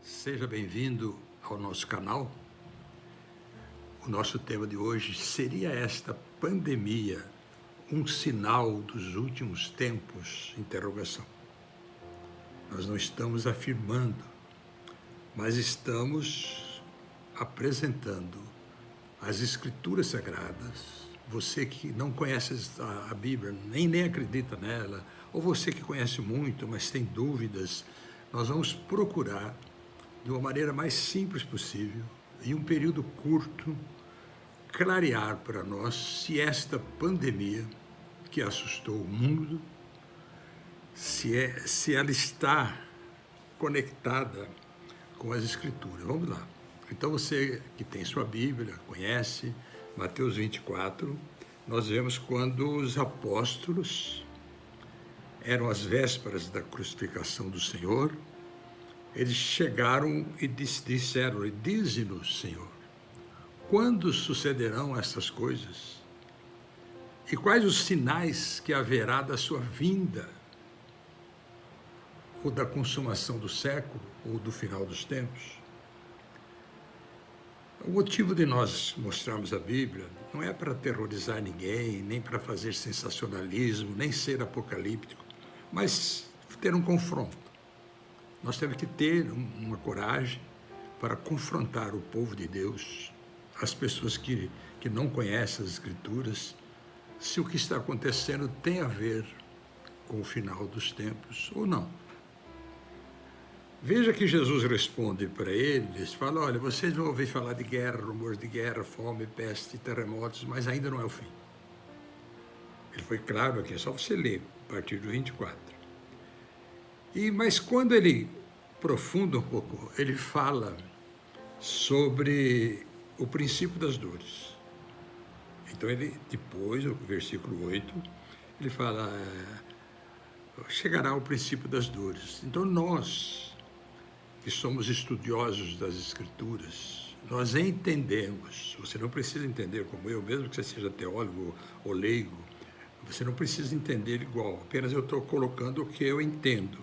Seja bem-vindo ao nosso canal. O nosso tema de hoje seria esta pandemia, um sinal dos últimos tempos? Interrogação. Nós não estamos afirmando, mas estamos apresentando as Escrituras Sagradas. Você que não conhece a Bíblia, nem acredita nela, ou você que conhece muito, mas tem dúvidas, nós vamos procurar, de uma maneira mais simples possível, em um período curto, clarear para nós se esta pandemia que assustou o mundo, se ela está conectada com as Escrituras. Vamos lá. Então você que tem sua Bíblia, conhece Mateus 24, nós vemos quando os apóstolos eram as vésperas da crucificação do Senhor. Eles chegaram e disseram: dize-nos, Senhor, quando sucederão essas coisas? E quais os sinais que haverá da sua vinda, ou da consumação do século, ou do final dos tempos? O motivo de nós mostrarmos a Bíblia não é para aterrorizar ninguém, nem para fazer sensacionalismo, nem ser apocalíptico, mas ter um confronto. Nós temos que ter uma coragem para confrontar o povo de Deus, as pessoas que não conhecem as Escrituras, se o que está acontecendo tem a ver com o final dos tempos ou não. Veja que Jesus responde para eles, fala: olha, vocês vão ouvir falar de guerra, rumores de guerra, fome, peste, terremotos, mas ainda não é o fim. Ele foi claro aqui, é só você ler, a partir do 24. Mas quando ele aprofunda um pouco, ele fala sobre o princípio das dores. Então ele, depois, no versículo 8, ele fala: chegará o princípio das dores. Então nós, que somos estudiosos das Escrituras, nós entendemos. Você não precisa entender como eu, mesmo que você seja teólogo ou leigo, você não precisa entender igual, apenas eu estou colocando o que eu entendo,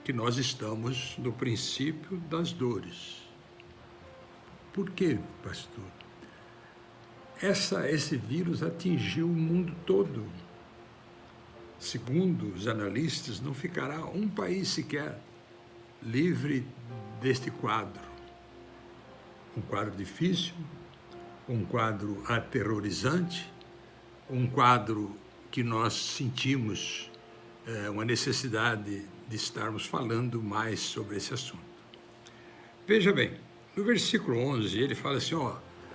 que nós estamos no princípio das dores. Por quê, pastor? Esse vírus atingiu o mundo todo. Segundo os analistas, não ficará um país sequer livre deste quadro. Um quadro difícil, um quadro aterrorizante, um quadro que nós sentimos uma necessidade de estarmos falando mais sobre esse assunto. Veja bem, no versículo 11, ele fala assim: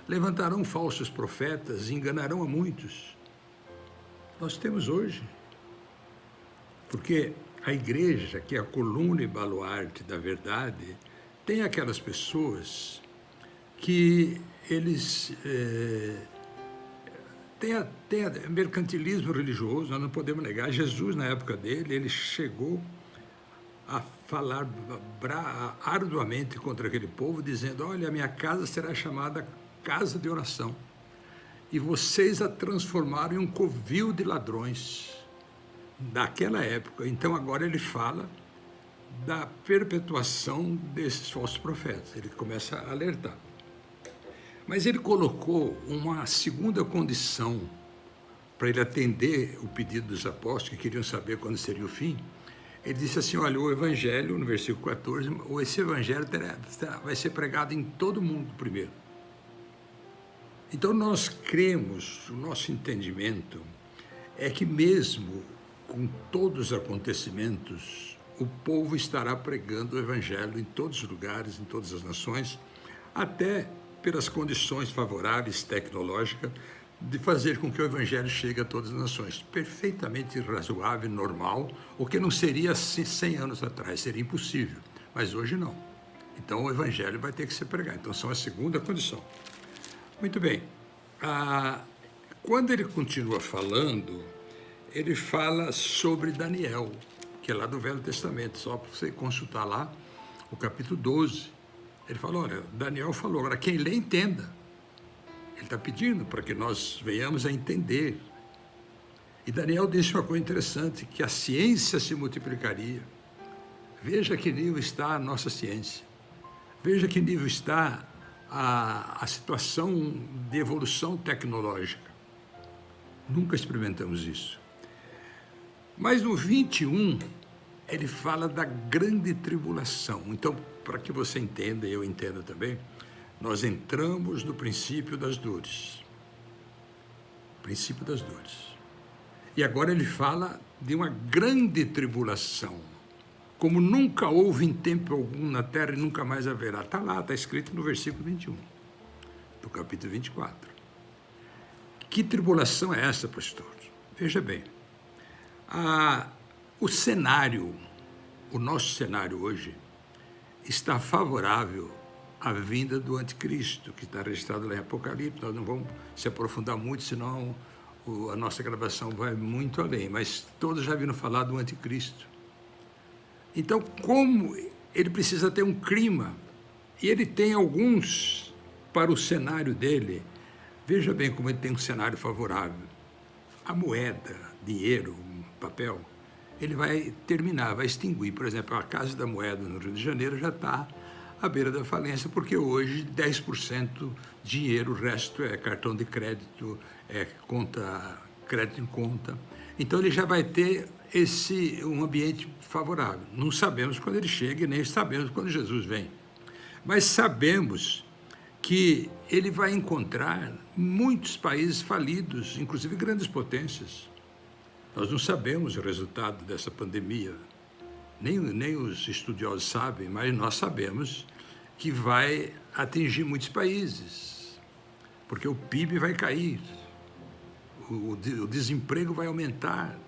levantarão falsos profetas e enganarão a muitos. Nós temos hoje, porque a igreja, que é a coluna e baluarte da verdade, tem aquelas pessoas que eles têm mercantilismo religioso, nós não podemos negar. Jesus, na época dele, ele chegou a falar arduamente contra aquele povo, dizendo: olha, a minha casa será chamada casa de oração, e vocês a transformaram em um covil de ladrões daquela época. Então agora ele fala da perpetuação desses falsos profetas, ele começa a alertar. Mas ele colocou uma segunda condição para ele atender o pedido dos apóstolos, que queriam saber quando seria o fim. Ele disse assim: olha, o evangelho, no versículo 14, esse evangelho vai ser pregado em todo o mundo primeiro. Então nós cremos, o nosso entendimento é que mesmo com todos os acontecimentos, o povo estará pregando o evangelho em todos os lugares, em todas as nações, até pelas condições favoráveis tecnológicas, de fazer com que o evangelho chegue a todas as nações. Perfeitamente razoável, normal, o que não seria assim 100 anos atrás, seria impossível, mas hoje não. Então o evangelho vai ter que ser pregado. Então são a segunda condição. Muito bem. Quando ele continua falando, ele fala sobre Daniel, que é lá do Velho Testamento, só para você consultar lá, o capítulo 12. Ele fala: olha, Daniel falou, agora quem lê entenda. Ele está pedindo para que nós venhamos a entender. E Daniel disse uma coisa interessante, que a ciência se multiplicaria. Veja que nível está a nossa ciência. Veja que nível está a situação de evolução tecnológica. Nunca experimentamos isso. Mas no 21, ele fala da grande tribulação. Então, para que você entenda e eu entenda também, nós entramos no princípio das dores. Princípio das dores. E agora ele fala de uma grande tribulação, como nunca houve em tempo algum na terra e nunca mais haverá. Está lá, está escrito no versículo 21, do capítulo 24. Que tribulação é essa, pastor? Veja bem, o cenário, o nosso cenário hoje, está favorável à vinda do anticristo, que está registrado lá em Apocalipse. Nós não vamos se aprofundar muito, senão a nossa gravação vai muito além, mas todos já viram falar do anticristo. Então, como ele precisa ter um clima, e ele tem alguns para o cenário dele, veja bem como ele tem um cenário favorável. A moeda, dinheiro, papel, ele vai terminar, vai extinguir. Por exemplo, a Casa da Moeda no Rio de Janeiro já está à beira da falência, porque hoje 10% dinheiro, o resto é cartão de crédito, é conta, crédito em conta. Então ele já vai ter um ambiente favorável. Não sabemos quando ele chega e nem sabemos quando Jesus vem. Mas sabemos que ele vai encontrar muitos países falidos, inclusive grandes potências. Nós não sabemos o resultado dessa pandemia, nem os estudiosos sabem, mas nós sabemos que vai atingir muitos países, porque o PIB vai cair, o desemprego vai aumentar.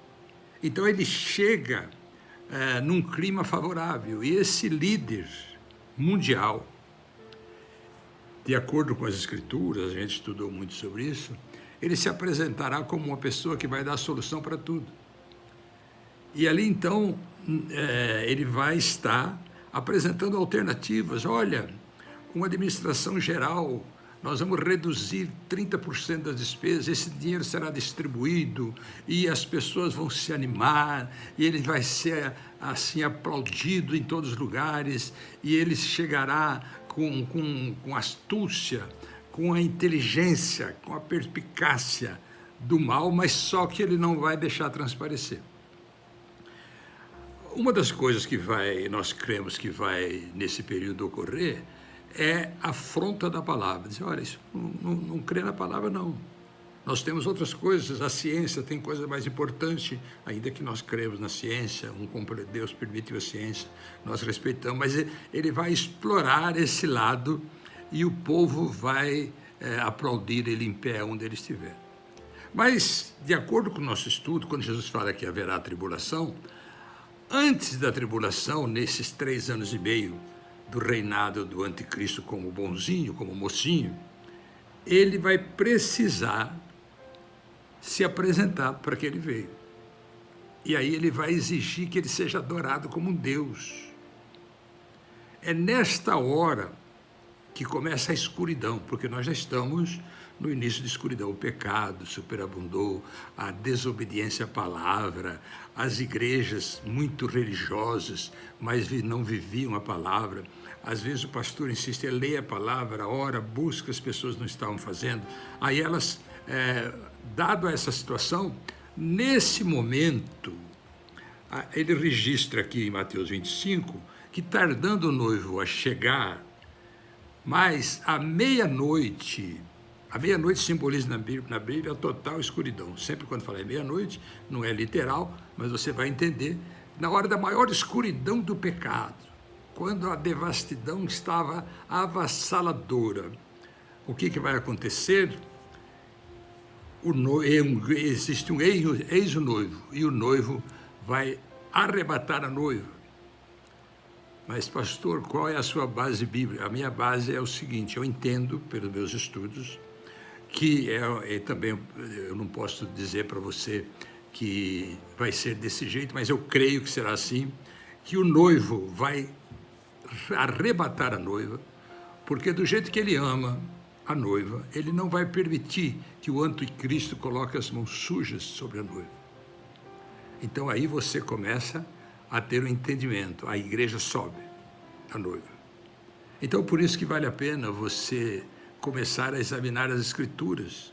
Então ele chega num clima favorável, e esse líder mundial, de acordo com as escrituras, a gente estudou muito sobre isso, ele se apresentará como uma pessoa que vai dar a solução para tudo. E ali, então, ele vai estar apresentando alternativas. Olha, uma administração geral, nós vamos reduzir 30% das despesas, esse dinheiro será distribuído e as pessoas vão se animar, e ele vai ser, assim, aplaudido em todos os lugares, e ele chegará com astúcia, com a inteligência, com a perspicácia do mal, mas só que ele não vai deixar transparecer. Uma das coisas que nós cremos que vai, nesse período, ocorrer, é a afronta da palavra. Dizer, olha, isso não crê na palavra, não. Nós temos outras coisas, a ciência tem coisa mais importante, ainda que nós cremos na ciência, Deus permitiu a ciência, nós respeitamos, mas ele vai explorar esse lado e o povo vai aplaudir ele em pé onde ele estiver. Mas, de acordo com o nosso estudo, quando Jesus fala que haverá tribulação, antes da tribulação, nesses 3 anos e meio do reinado do anticristo como bonzinho, como mocinho, ele vai precisar se apresentar para que ele veio. E aí ele vai exigir que ele seja adorado como um Deus. É nesta hora que começa a escuridão, porque nós já estamos no início da escuridão. O pecado superabundou, a desobediência à palavra, as igrejas muito religiosas, mas não viviam a palavra. Às vezes o pastor insiste, lê a palavra, ora, busca, as pessoas não estavam fazendo. Aí elas, dado essa situação, nesse momento, ele registra aqui em Mateus 25, que tardando o noivo a chegar, mas à meia-noite simboliza na Bíblia a total escuridão. Sempre quando fala meia-noite, não é literal, mas você vai entender, na hora da maior escuridão do pecado, quando a devastidão estava avassaladora, o que vai acontecer? Existe eis o noivo, e o noivo vai arrebatar a noiva. Mas, pastor, qual é a sua base bíblica? A minha base é o seguinte, eu entendo, pelos meus estudos, que também eu não posso dizer para você que vai ser desse jeito, mas eu creio que será assim, que o noivo vai arrebatar a noiva, porque do jeito que ele ama a noiva, ele não vai permitir que o anticristo coloque as mãos sujas sobre a noiva. Então aí você começa a ter um entendimento, a igreja sobe, a noiva. Então, por isso que vale a pena você começar a examinar as Escrituras.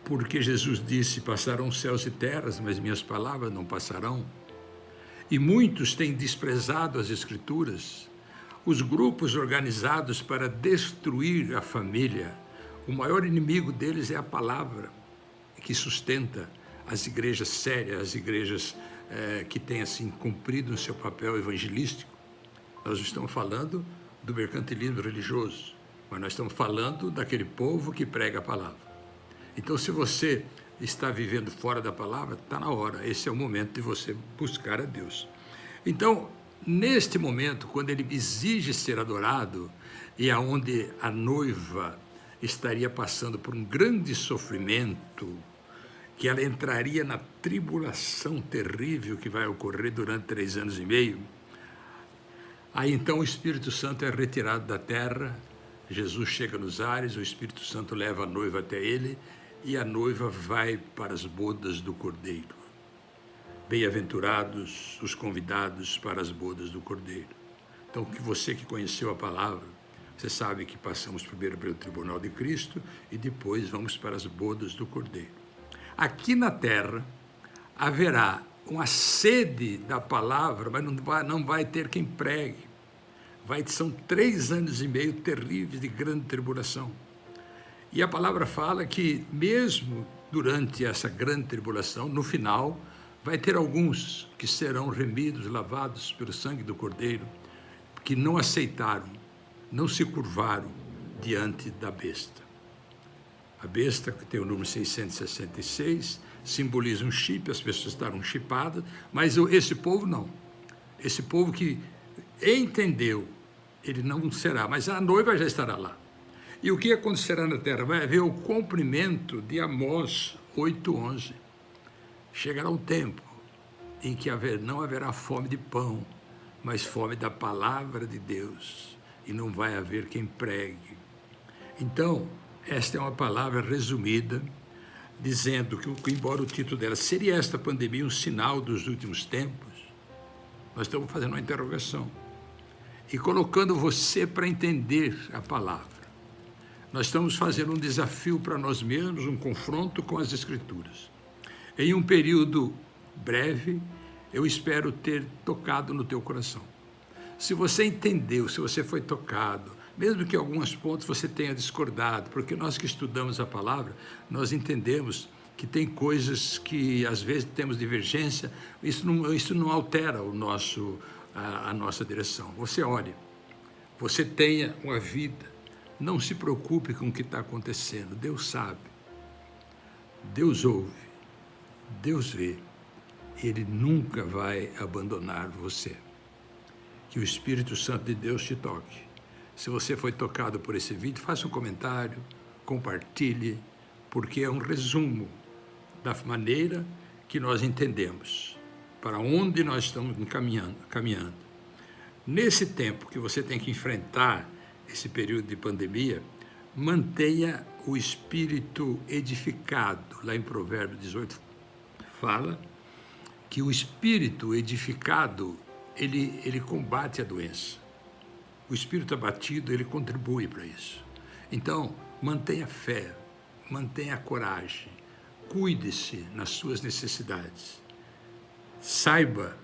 Porque Jesus disse, passarão céus e terras, mas minhas palavras não passarão. E muitos têm desprezado as Escrituras. Os grupos organizados para destruir a família, o maior inimigo deles é a palavra, que sustenta as igrejas sérias, as igrejas que têm assim cumprido o seu papel evangelístico. Nós estamos falando do mercantilismo religioso, mas nós estamos falando daquele povo que prega a palavra. Então, se você está vivendo fora da palavra, está na hora, esse é o momento de você buscar a Deus. Então, neste momento, quando ele exige ser adorado, e aonde a noiva estaria passando por um grande sofrimento, que ela entraria na tribulação terrível que vai ocorrer durante 3 anos e meio, aí então o Espírito Santo é retirado da terra, Jesus chega nos ares, o Espírito Santo leva a noiva até ele, e a noiva vai para as bodas do Cordeiro. Bem-aventurados os convidados para as bodas do Cordeiro. Então, que você que conheceu a palavra, você sabe que passamos primeiro pelo tribunal de Cristo e depois vamos para as bodas do Cordeiro. Aqui na terra haverá uma sede da palavra, mas não vai ter quem pregue. São 3 anos e meio terríveis de grande tribulação. E a palavra fala que mesmo durante essa grande tribulação, no final, vai ter alguns que serão remidos, lavados pelo sangue do Cordeiro, que não aceitaram, não se curvaram diante da besta. A besta, que tem o número 666, simboliza um chip, as pessoas estarão chipadas, mas esse povo não. Esse povo que entendeu, ele não será, mas a noiva já estará lá. E o que acontecerá na terra? Vai haver o cumprimento de Amós 8:11. Chegará um tempo em que não haverá fome de pão, mas fome da palavra de Deus, e não vai haver quem pregue. Então, esta é uma palavra resumida, dizendo que, embora o título dela, seria esta pandemia um sinal dos últimos tempos, nós estamos fazendo uma interrogação e colocando você para entender a palavra. Nós estamos fazendo um desafio para nós mesmos, um confronto com as Escrituras. Em um período breve, eu espero ter tocado no teu coração. Se você entendeu, se você foi tocado, mesmo que em alguns pontos você tenha discordado, porque nós que estudamos a palavra, nós entendemos que tem coisas que às vezes temos divergência, isso não altera a nossa direção. Você ore, você tenha uma vida, não se preocupe com o que está acontecendo, Deus sabe, Deus ouve, Deus vê, Ele nunca vai abandonar você. Que o Espírito Santo de Deus te toque. Se você foi tocado por esse vídeo, faça um comentário, compartilhe, porque é um resumo da maneira que nós entendemos, para onde nós estamos caminhando. Nesse tempo que você tem que enfrentar esse período de pandemia, mantenha o espírito edificado. Lá em Provérbios 18 fala que o espírito edificado, ele combate a doença. O espírito abatido, ele contribui para isso. Então, mantenha fé, mantenha coragem, cuide-se nas suas necessidades. Saiba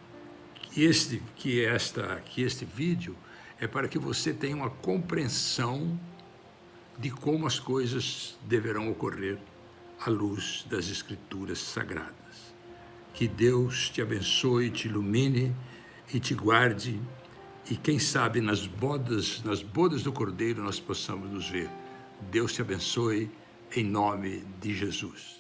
que este vídeo é para que você tenha uma compreensão de como as coisas deverão ocorrer à luz das Escrituras Sagradas. Que Deus te abençoe, te ilumine e te guarde, e quem sabe nas bodas do Cordeiro nós possamos nos ver. Deus te abençoe, em nome de Jesus.